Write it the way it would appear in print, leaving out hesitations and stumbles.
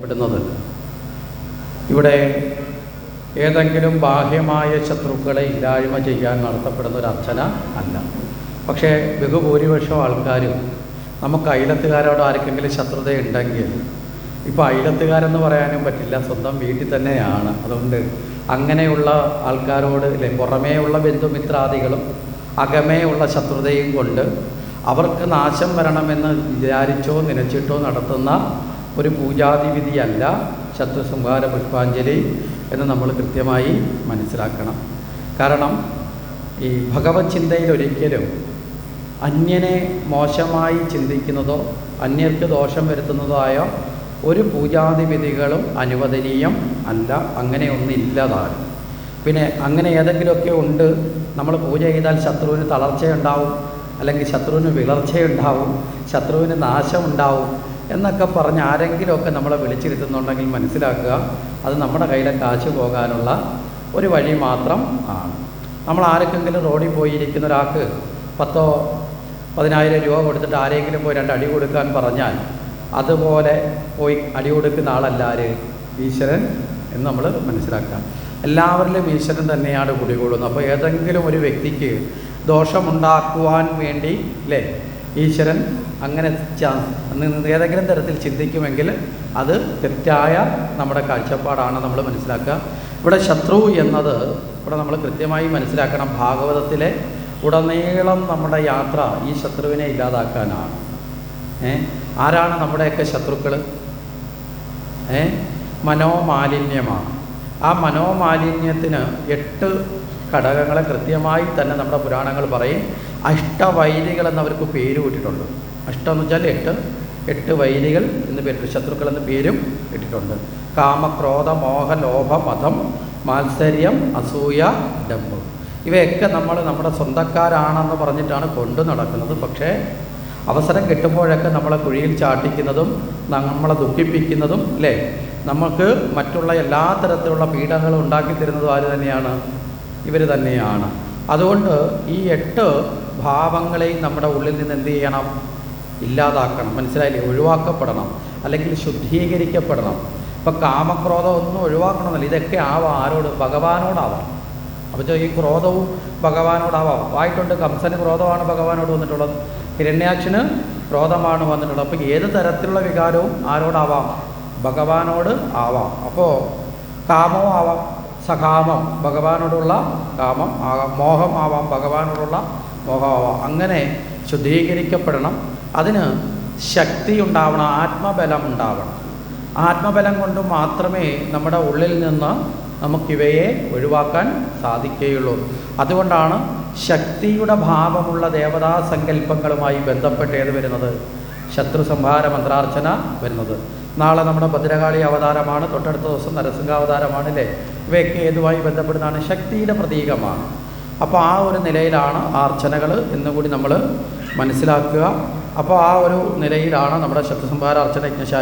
പെടുന്നത് ഇവിടെ ഏതെങ്കിലും ബാഹ്യമായ ശത്രുക്കളെ ഇല്ലായ്മ ചെയ്യാൻ നടത്തപ്പെടുന്ന ഒരു അർച്ചന അല്ല. പക്ഷേ ബഹുഭൂരിപക്ഷം ആൾക്കാരും നമുക്ക് അയലത്തുകാരോട് ആർക്കെങ്കിലും ശത്രുതയുണ്ടെങ്കിൽ, ഇപ്പോൾ അയലത്തുകാരെന്ന് പറയാനും പറ്റില്ല, സ്വന്തം വീട്ടിൽ തന്നെയാണ്. അതുകൊണ്ട് അങ്ങനെയുള്ള ആൾക്കാരോട് പുറമേ ഉള്ള ബന്ധുമിത്രാദികളും അകമേ ഉള്ള ശത്രുതയും കൊണ്ട് അവർക്ക് നാശം വരണമെന്ന് വിചാരിച്ചോ നനച്ചിട്ടോ നടത്തുന്ന ഒരു പൂജാതിവിധിയല്ല ശത്രുസംഹാര പുഷ്പാഞ്ജലി എന്ന് നമ്മൾ കൃത്യമായി മനസ്സിലാക്കണം. കാരണം ഈ ഭഗവത് ചിന്തയിൽ ഒരിക്കലും അന്യനെ മോശമായി ചിന്തിക്കുന്നതോ അന്യർക്ക് ദോഷം വരുത്തുന്നതോ ആയ ഒരു പൂജാതിവിധികളും അനുവദനീയം അല്ല. അങ്ങനെ ഒന്നില്ലതാണ്. പിന്നെ അങ്ങനെ ഏതെങ്കിലുമൊക്കെ ഉണ്ട്, നമ്മൾ പൂജ ചെയ്താൽ ശത്രുവിന് തളർച്ചയുണ്ടാവും, അല്ലെങ്കിൽ ശത്രുവിന് വിളർച്ചയുണ്ടാവും, ശത്രുവിന് നാശമുണ്ടാവും എന്നൊക്കെ പറഞ്ഞ് ആരെങ്കിലുമൊക്കെ നമ്മളെ വിളിച്ചിരുത്തുന്നുണ്ടെങ്കിൽ മനസ്സിലാക്കുക, അത് നമ്മുടെ കയ്യിലെ കാശ് പോകാനുള്ള ഒരു വഴി മാത്രം ആണ്. നമ്മൾ ആർക്കെങ്കിലും റോഡിൽ പോയിരിക്കുന്ന ഒരാൾക്ക് 10,000-10,000 രൂപ കൊടുത്തിട്ട് ആരെങ്കിലും പോയി 2 അടി കൊടുക്കാൻ പറഞ്ഞാൽ അതുപോലെ പോയി അടി കൊടുക്കുന്ന ആളല്ലാര്? ഈശ്വരൻ എന്ന് നമ്മൾ മനസ്സിലാക്കുക. എല്ലാവരിലും ഈശ്വരൻ തന്നെയാണ് കുടികൊള്ളുന്നത്. അപ്പോൾ ഏതെങ്കിലും ഒരു വ്യക്തിക്ക് ദോഷമുണ്ടാക്കുവാൻ വേണ്ടി ഈശ്വരൻ അങ്ങനെ ഏതെങ്കിലും തരത്തിൽ ചിന്തിക്കുമെങ്കിൽ അത് തെറ്റായ നമ്മുടെ കാഴ്ചപ്പാടാണ് നമ്മൾ മനസ്സിലാക്കുക. ഇവിടെ ശത്രു എന്നത് ഇവിടെ നമ്മൾ കൃത്യമായി മനസ്സിലാക്കണം. ഭാഗവതത്തിലെ ഉടനീളം നമ്മുടെ യാത്ര ഈ ശത്രുവിനെ ഇല്ലാതാക്കാനാണ്. ആരാണ് നമ്മുടെയൊക്കെ ശത്രുക്കൾ? മനോമാലിന്യമാണ്. ആ മനോമാലിന്യത്തിന് 8 ഘടകങ്ങളെ കൃത്യമായി തന്നെ നമ്മുടെ പുരാണങ്ങൾ പറയും. അഷ്ടവൈരികൾ എന്നവർക്ക് പേര് ഇട്ടിട്ടുണ്ട്. അഷ്ടം എന്ന് വെച്ചാൽ 8 വൈരികൾ എന്ന് പേര്, ശത്രുക്കൾ എന്ന് പേരും ഇട്ടിട്ടുണ്ട്. കാമക്രോധ മോഹ ലോഭ മതം മാത്സര്യം അസൂയ ഡംബ്. ഇവയൊക്കെ നമ്മൾ നമ്മുടെ സ്വന്തക്കാരാണെന്ന് പറഞ്ഞിട്ടാണ് കൊണ്ടു നടക്കുന്നത്. പക്ഷേ അവസരം കിട്ടുമ്പോഴൊക്കെ നമ്മളെ കുഴിയിൽ ചാട്ടിക്കുന്നതും നമ്മളെ ദുഃഖിപ്പിക്കുന്നതും നമുക്ക് മറ്റുള്ള എല്ലാ തരത്തിലുള്ള പീഡനങ്ങളും ഉണ്ടാക്കി തരുന്നതും ആര് തന്നെയാണ്? ഇവർ തന്നെയാണ്. അതുകൊണ്ട് ഈ 8 ഭാവങ്ങളെയും നമ്മുടെ ഉള്ളിൽ നിന്ന് എന്ത് ചെയ്യണം? ഇല്ലാതാക്കണം. മനസ്സിലായില്ലേ? ഒഴിവാക്കപ്പെടണം, അല്ലെങ്കിൽ ശുദ്ധീകരിക്കപ്പെടണം. ഇപ്പം കാമക്രോധം ഒന്നും ഒഴിവാക്കണമെന്നില്ല. ഇതൊക്കെ ആവാം. ആരോട്? ഭഗവാനോടാവാം. അപ്പോൾ ഈ ക്രോധവും ഭഗവാനോടാവാം. വായിട്ടുണ്ട്, കംസന് ക്രോധമാണ് ഭഗവാനോട് വന്നിട്ടുള്ളത്, ഹിരണ്യാക്ഷന് ക്രോധമാണ് വന്നിട്ടുള്ളത്. അപ്പോൾ ഏത് തരത്തിലുള്ള വികാരവും ആരോടാവാം? ഭഗവാനോട് ആവാം. അപ്പോൾ കാമവും ആവാം, സകാമം ഭഗവാനോടുള്ള കാമം ആകാം, മോഹം ആവാം, ഭഗവാനോടുള്ള മോഹമാവാം. അങ്ങനെ ശുദ്ധീകരിക്കപ്പെടണം. അതിന് ശക്തി ഉണ്ടാവണം, ആത്മബലം ഉണ്ടാവണം. ആത്മബലം കൊണ്ട് മാത്രമേ നമ്മുടെ ഉള്ളിൽ നിന്ന് നമുക്കിവയെ ഒഴിവാക്കാൻ സാധിക്കുകയുള്ളൂ. അതുകൊണ്ടാണ് ശക്തിയുടെ ഭാവമുള്ള ദേവതാ സങ്കല്പങ്ങളുമായി ബന്ധപ്പെട്ട് ഏത് വരുന്നത്? ശത്രു സംഹാര മന്ത്രാർച്ചന വരുന്നത്. നാളെ നമ്മുടെ ഭദ്രകാളി അവതാരമാണ്, തൊട്ടടുത്ത ദിവസം നരസിംഹാവതാരമാണ്. ഇവയൊക്കെ ഏതുമായി ബന്ധപ്പെടുന്നതാണ്? ശക്തിയുടെ പ്രതീകമാണ്. അപ്പോൾ ആ ഒരു നിലയിലാണ് അർച്ചനകൾ എന്നുകൂടി നമ്മൾ മനസ്സിലാക്കുക. അപ്പോൾ ആ ഒരു നിലയിലാണ് നമ്മുടെ ശത്രു സംഹാര അർച്ചന യജ്ഞശാല